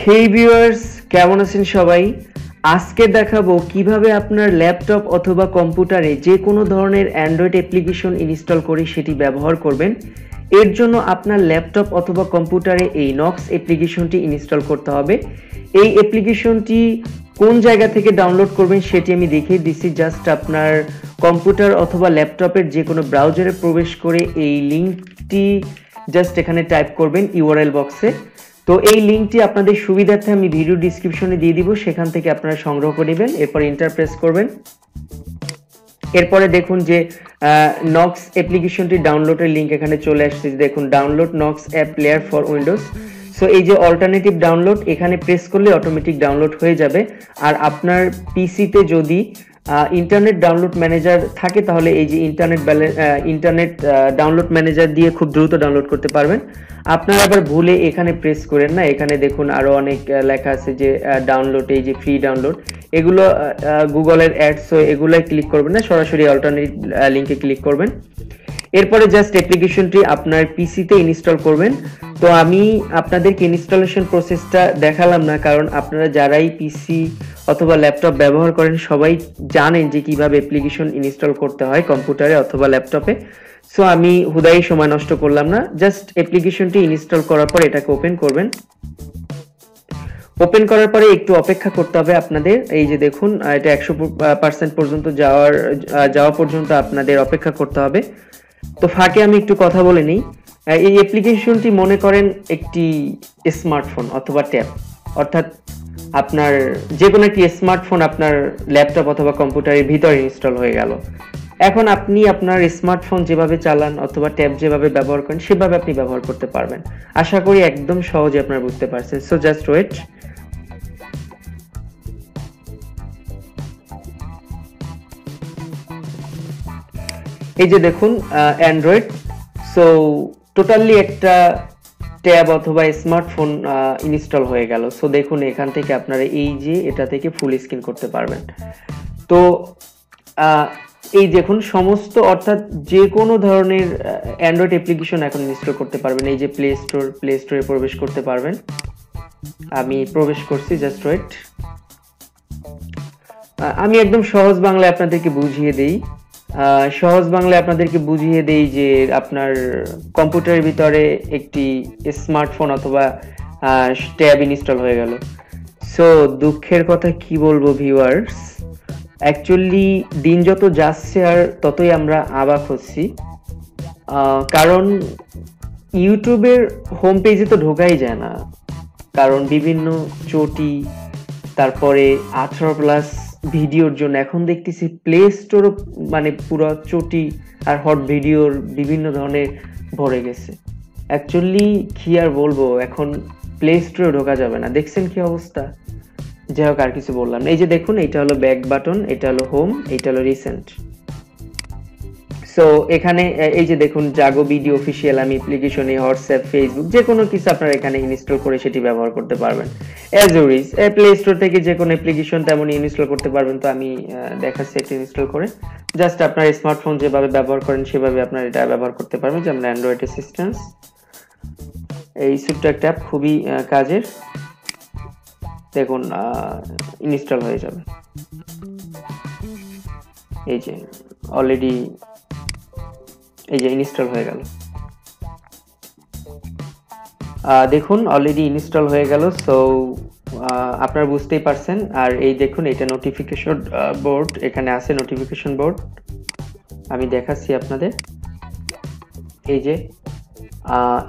হেই viewers, কেমন আছেন সবাই? আজকে দেখাবো কিভাবে আপনার ল্যাপটপ অথবা কম্পিউটারে যে কোনো ধরনের অ্যান্ড্রয়েড অ্যাপ্লিকেশন ইনস্টল করে সেটি ব্যবহার করবেন। এর জন্য আপনার ল্যাপটপ অথবা কম্পিউটারে এই নক্স অ্যাপ্লিকেশনটি ইনস্টল করতে হবে। এই অ্যাপ্লিকেশনটি কোন জায়গা থেকে ডাউনলোড করবেন সেটি আমি দেখিয়ে দিচ্ছি। জাস্ট আপনার কম্পিউটার অথবা ল্যাপটপের যে কোনো ব্রাউজারে প্রবেশ করে এই লিঙ্কটি জাস্ট এখানে টাইপ করবেন ইউআরএল বক্সে। তো এই লিঙ্কটি আপনাদের সুবিধার্থে আমি ভিডিও ডিসক্রিপশনে দিয়ে দিব, সেখান থেকে আপনারা সংগ্রহ করে নেবেন। এরপর এন্টার প্রেস করবেন। এরপরে দেখুন যে নক্স অ্যাপ্লিকেশনটি ডাউনলোডের লিঙ্ক এখানে চলে আসছে। দেখুন download Nox app player for Windows. So এই যে অল্টারনেটিভ ডাউনলোড, এখানে প্রেস করলে অটোমেটিক ডাউনলোড হয়ে যাবে। আর আপনার পিসিতে যদি ইন্টারনেট ডাউনলোড ম্যানেজার থাকে তাহলে এই যে ইন্টারনেট ডাউনলোড ম্যানেজার দিয়ে খুব দ্রুত ডাউনলোড করতে পারবেন। আপনারা আবার ভুলে এখানে প্রেস করেন না, এখানে দেখুন আরো অনেক লেখা আছে যে ডাউনলোড, এই যে ফ্রি ডাউনলোড, এগুলো গুগলের অ্যাডস, সো এগুলোয় ক্লিক করবেন না, সরাসরি অল্টারনেটিভ লিংকে ক্লিক করবেন। এরপরে জাস্ট অ্যাপ্লিকেশনটি আপনার পিসিতে ইনস্টল করবেন। তো আমি আপনাদেরকে ইনস্টলেশন প্রসেসটা দেখালাম না, কারণ আপনারা যারাই পিসি অথবা ল্যাপটপ ব্যবহার করেন সবাই জানেন যে কিভাবে অ্যাপ্লিকেশন ইনস্টল করতে হয় কম্পিউটারে অথবা ল্যাপটপে। সো আমি হুদাই সময় নষ্ট করলাম না, জাস্ট অ্যাপ্লিকেশনটি ইনস্টল করার পর এটাকে ওপেন করবেন। ওপেন করার পরে একটু অপেক্ষা করতে হবে আপনাদের। এই যে দেখুন এটা 100% পর্যন্ত যাওয়া পর্যন্ত আপনাদের অপেক্ষা করতে হবে। তো ফাঁকে আমি একটু কথা বলে নিই। এই অ্যাপ্লিকেশনটি মনে করেন একটি স্মার্টফোন অথবা ট্যাব, অর্থাৎ আপনার যে কোনো একটি স্মার্টফোন আপনার ল্যাপটপ অথবা কম্পিউটারের ভিতরে ইনস্টল হয়ে গেল। এখন আপনি আপনার স্মার্টফোন যেভাবে চালান অথবা ট্যাব যেভাবে ব্যবহার করেন সেভাবে আপনি ব্যবহার করতে পারবেন। আশা করি একদম সহজে আপনারা বুঝতে পারছেন। So just wait. এই যে দেখুন অ্যান্ড্রয়েড, সো টোটালি একটা ট্যাব অথবা স্মার্টফোন ইনস্টল হয়ে গেল। সো দেখুন এখান থেকে আপনারা এই যে এটা থেকে ফুল স্ক্রিন করতে পারবেন। তো এই দেখুন সমস্ত, অর্থাৎ যে কোনো ধরনের অ্যান্ড্রয়েড অ্যাপ্লিকেশন এখন ইনস্টল করতে পারবেন। এই যে প্লে স্টোরে প্রবেশ করতে পারবেন। আমি প্রবেশ করছি, জাস্ট ওয়েট। আমি একদম সহজ বাংলায় আপনাদেরকে বুঝিয়ে দেই যে আপনার কম্পিউটারের ভিতরে একটি স্মার্টফোন অথবা ট্যাব ইনস্টল হয়ে গেল। সো দুঃখের কথা কি বলবো ভিউয়ার্স, অ্যাকচুয়ালি দিন যত যাচ্ছে আর ততই আমরা অবাক হচ্ছি, কারণ ইউটিউবের হোম পেজে তো ঢোকাই যায় না, কারণ বিভিন্ন চটি, তারপরে 18+ ভিডিওর জন্য এখন দেখতেছি প্লে স্টোরও মানে পুরো চটি আর হট ভিডিওর বিভিন্ন ধরনের ভরে গেছে। অ্যাকচুয়ালি কি আর বলবো, এখন প্লে স্টোরে ঢোকা যাবে না, দেখছেন কি অবস্থা। যাই হোক, আর কিছু বললাম না। এই যে দেখুন এটা হলো ব্যাক বাটন, এটা হলো হোম, এটা হলো রিসেন্ট। সো এখানে এই যে দেখুন জাগো ভিডিও অফিসিয়াল, আমি অ্যাপ্লিকেশনে হোয়াটসঅ্যাপ, ফেসবুক যে কোনো কিছু আপনারা এখানে ইনস্টল করে সেটি ব্যবহার করতে পারবেন। অ্যাজ ইউজ প্লে স্টোর থেকে যে কোনো অ্যাপ্লিকেশন তেমনই ইনস্টল করতে পারবেন। তো আমি দেখাচ্ছি এটি ইনস্টল করে। জাস্ট আপনার স্মার্টফোন যেভাবে ব্যবহার করেন সেভাবে আপনারা এটা ব্যবহার করতে পারবেন। যেমন অ্যান্ড্রয়েড অ্যাসিস্ট্যান্স, এই ছোট্ট একটা অ্যাপ, খুবই কাজের। দেখুন ইনস্টল হয়ে যাবে। এই যে অলরেডি এই যে ইনস্টল হয়ে গেল। দেখুন অলরেডি ইনস্টল হয়ে গেল। সো আপনারা বুঝতেই পারছেন। আর এই দেখুন এটা নোটিফিকেশন বোর্ড, এখানে আছে নোটিফিকেশন বোর্ড, আমি দেখাচ্ছি আপনাদের। এই যে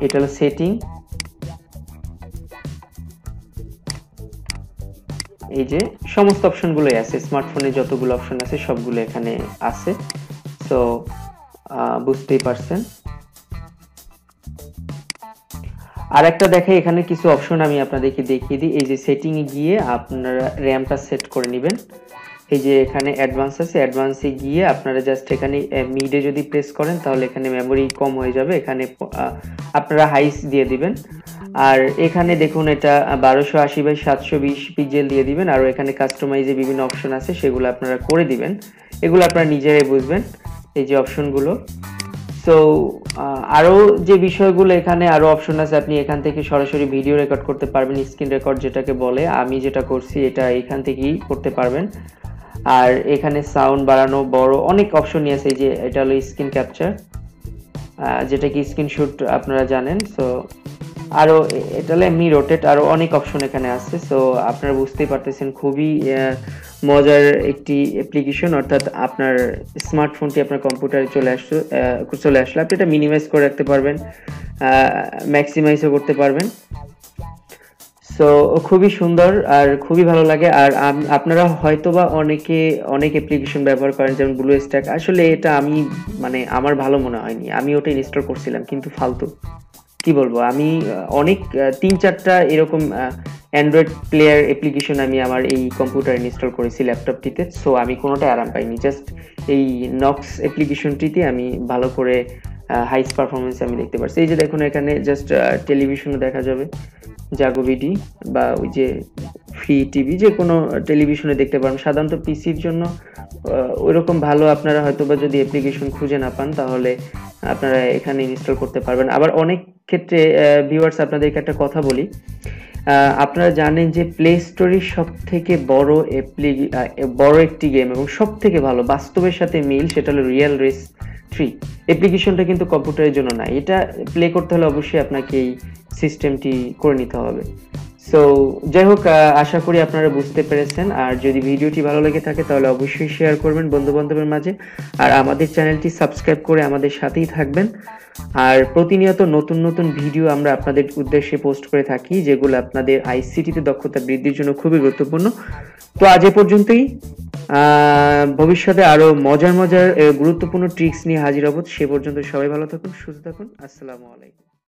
এটা হলো সেটিং, এই যে সমস্ত অপশনগুলোই আছে, স্মার্টফোনে যতগুলো অপশন আছে সবগুলো এখানে আছে। সো বুঝতেই পারছেন। আর একটা দেখে এখানে কিছু অপশন আমি আপনাদেরকে দেখিয়ে দিই। এই যে সেটিং এ গিয়ে আপনারা র্যামটা সেট করে নেবেন। এই যে এখানে অ্যাডভান্স আছে, অ্যাডভান্সে গিয়ে আপনারা জাস্ট এখানে মিডে যদি প্রেস করেন তাহলে এখানে মেমোরি কম হয়ে যাবে, এখানে আপনারা হাইস দিয়ে দিবেন। আর এখানে দেখুন এটা 1280x720 পিক্সেল দিয়ে দিবেন। আর এখানে কাস্টমাইজে বিভিন্ন অপশন আছে, সেগুলো আপনারা করে দিবেন। এগুলো আপনারা নিজেরাই বুঝবেন, এই যে অপশনগুলো। সো আরো যে বিষয়গুলো, এখানে আরো অপশন আছে, আপনি এখান থেকে সরাসরি ভিডিও রেকর্ড করতে পারবেন, স্ক্রিন রেকর্ড যেটাকে বলে। আমি যেটা করছি এটা এখান থেকেই করতে পারবেন। আর এখানে সাউন্ড বাড়ানো বড় অনেক অপশনই আছে। এই যে এটা হলো স্ক্রিন ক্যাপচার, যেটা কি স্ক্রিনশট আপনারা জানেন। সো আরো এটা হলো এমনি রোটেট, আরো অনেক অপশন এখানে আছে। সো আপনারা বুঝতেই পারতেছেন খুবই মজার একটি অ্যাপ্লিকেশন, অর্থাৎ আপনার স্মার্টফোনটি আপনার কম্পিউটারে চলে আসলে আপনি এটা মিনিমাইজ করে রাখতে পারবেন, ম্যাক্সিমাইজও করতে পারবেন। সো খুবই সুন্দর আর খুবই ভালো লাগে। আর আপনারা হয়তোবা অনেকে অনেক অ্যাপ্লিকেশন ব্যবহার করেন, যেমন ব্লু স্ট্যাক। আসলে এটা আমি মানে আমার ভালো মনে হয়নি, আমি ওটা ইনস্টল করছিলাম কিন্তু ফালতু। কি বলবো, আমি অনেক 3-4টা এরকম অ্যান্ড্রয়েড প্লেয়ার অ্যাপ্লিকেশন আমি আমার এই কম্পিউটারে ইনস্টল করেছি ল্যাপটপটিতে। সো আমি কোনোটাই আরাম পাইনি, জাস্ট এই নক্স অ্যাপ্লিকেশনটিতে আমি ভালো করে হাইস পারফরমেন্স আমি দেখতে পারছি। এই যে দেখুন এখানে জাস্ট টেলিভিশনও দেখা যাবে, জাগো বিডি বা ওই যে ফ্রি টিভি, যে কোনো টেলিভিশনে দেখতে পারেন। সাধারণত পিসির জন্য ওইরকম ভালো আপনারা হয়তোবা যদি অ্যাপ্লিকেশন খুঁজে না পান, তাহলে আপনারা এখানে ইনস্টল করতে পারবেন। আবার অনেক ক্ষেত্রে ভিউয়ার্স আপনাদেরকে একটা কথা বলি, আপনারা জানেন যে প্লে স্টোরের সব থেকে বড় একটি গেম এবং সব থেকে ভালো বাস্তবের সাথে মিল, সেটা হলো রিয়েল রেস 3 অ্যাপ্লিকেশনটা। কিন্তু কম্পিউটারের জন্য না, এটা প্লে করতে হলে অবশ্যই আপনাকে এই সিস্টেমটি করে নিতে হবে। সো যাই হোক, আশা করি আপনারা বুঝতে পেরেছেন। আর যদি ভিডিওটি ভালো লেগে থাকে তাহলে অবশ্যই শেয়ার করবেন বন্ধু বান্ধবের মাঝে, আর আমাদের চ্যানেলটি সাবস্ক্রাইব করে আমাদের সাথেই থাকবেন। আর প্রতিনিয়ত নতুন নতুন ভিডিও আমরা আপনাদের উদ্দেশ্যে পোস্ট করে থাকি, যেগুলো আপনাদের আইসিটিতে দক্ষতা বৃদ্ধির জন্য খুবই গুরুত্বপূর্ণ। তো আজ এ পর্যন্তই। ভবিষ্যতে আরো মজার মজার গুরুত্বপূর্ণ ট্রিক্স নিয়ে হাজির হব। সে পর্যন্ত সবাই ভালো থাকুন, সুস্থ থাকুন। আসসালামু আলাইকুম।